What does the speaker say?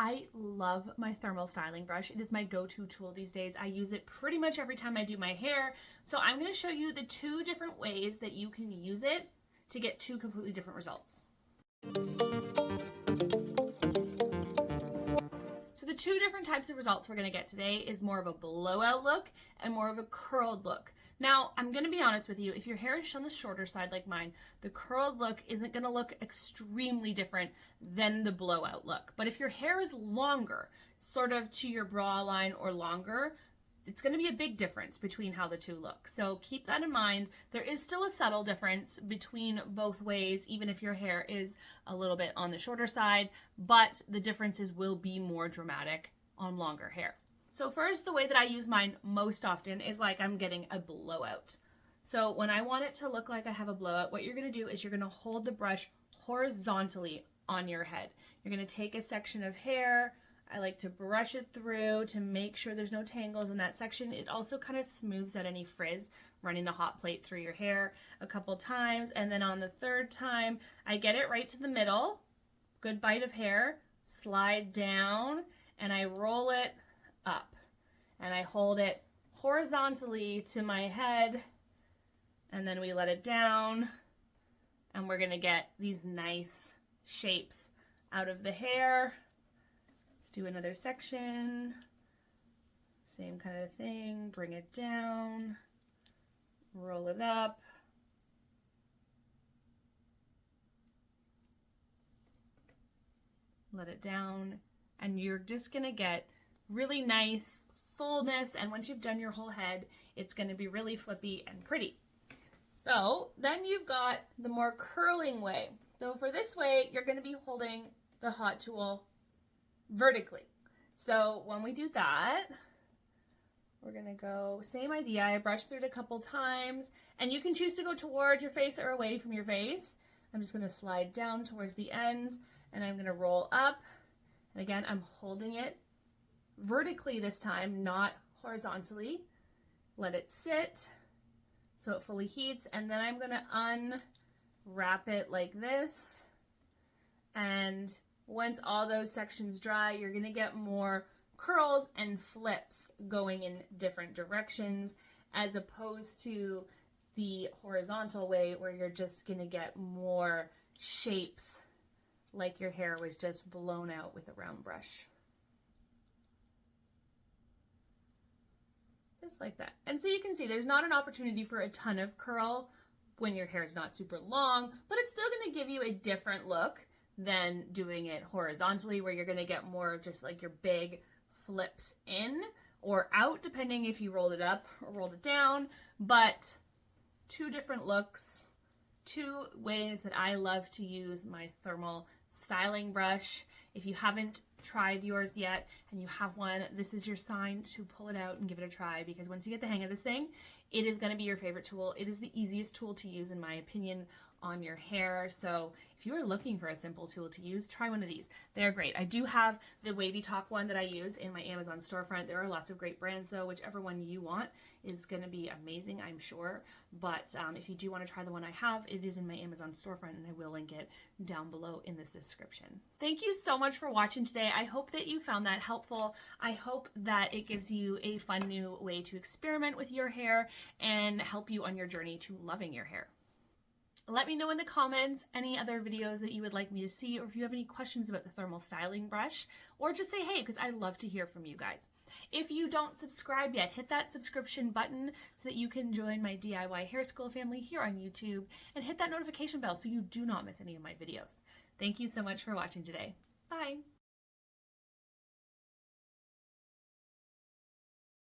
I love my thermal styling brush. It is my go-to tool these days. I use it pretty much every time I do my hair. So I'm going to show you the 2 different ways that you can use it to get 2 completely different results. So the 2 different types of results we're going to get today is more of a blowout look and more of a curled look. Now, I'm going to be honest with you, if your hair is on the shorter side like mine, the curled look isn't going to look extremely different than the blowout look. But if your hair is longer, sort of to your bra line or longer, it's going to be a big difference between how the 2 look. So keep that in mind. There is still a subtle difference between both ways, even if your hair is a little bit on the shorter side, but the differences will be more dramatic on longer hair. So first, the way that I use mine most often is like I'm getting a blowout. So when I want it to look like I have a blowout, what you're going to do is you're going to hold the brush horizontally on your head. You're going to take a section of hair. I like to brush it through to make sure there's no tangles in that section. It also kind of smooths out any frizz running the hot plate through your hair a couple times. And then on the 3rd time, I get it right to the middle, good bite of hair, slide down, and I roll it up. And I hold it horizontally to my head, and then we let it down, and we're gonna get these nice shapes out of the hair. Let's do another section. Same kind of thing, bring it down, roll it up. Let it down, and you're just gonna get really nice fullness, and once you've done your whole head, it's going to be really flippy and pretty. So then you've got the more curling way. So for this way, you're going to be holding the hot tool vertically. So when we do that, we're going to go, same idea, I brush through it a couple times, and you can choose to go towards your face or away from your face. I'm just going to slide down towards the ends, and I'm going to roll up, and again, I'm holding it vertically this time, not horizontally. Let it sit so it fully heats, and then I'm going to unwrap it like this. And once all those sections dry, you're going to get more curls and flips going in different directions, as opposed to the horizontal way where you're just going to get more shapes like your hair was just blown out with a round brush. Just like that. And so you can see there's not an opportunity for a ton of curl when your hair is not super long, but it's still going to give you a different look than doing it horizontally, where you're going to get more of just like your big flips in or out, depending if you rolled it up or rolled it down. But 2 different looks, 2 ways that I love to use my thermal styling brush. If you haven't tried yours yet and you have one, this is your sign to pull it out and give it a try, because once you get the hang of this thing, it is going to be your favorite tool. It is the easiest tool to use, in my opinion, on your hair. So if you are looking for a simple tool to use, try one of these. They're great. I do have the Wavy Talk one that I use in my Amazon storefront. There are lots of great brands though. Whichever one you want is going to be amazing, I'm sure. But if you do want to try the one I have, it is in my Amazon storefront, and I will link it down below in the description. Thank you so much for watching today. I hope that you found that helpful. I hope that it gives you a fun new way to experiment with your hair and help you on your journey to loving your hair. Let me know in the comments any other videos that you would like me to see, or if you have any questions about the thermal styling brush, or just say hey, because I love to hear from you guys. If you don't subscribe yet, hit that subscription button so that you can join my DIY hair school family here on YouTube, and hit that notification bell so you do not miss any of my videos. Thank you so much for watching today. Bye.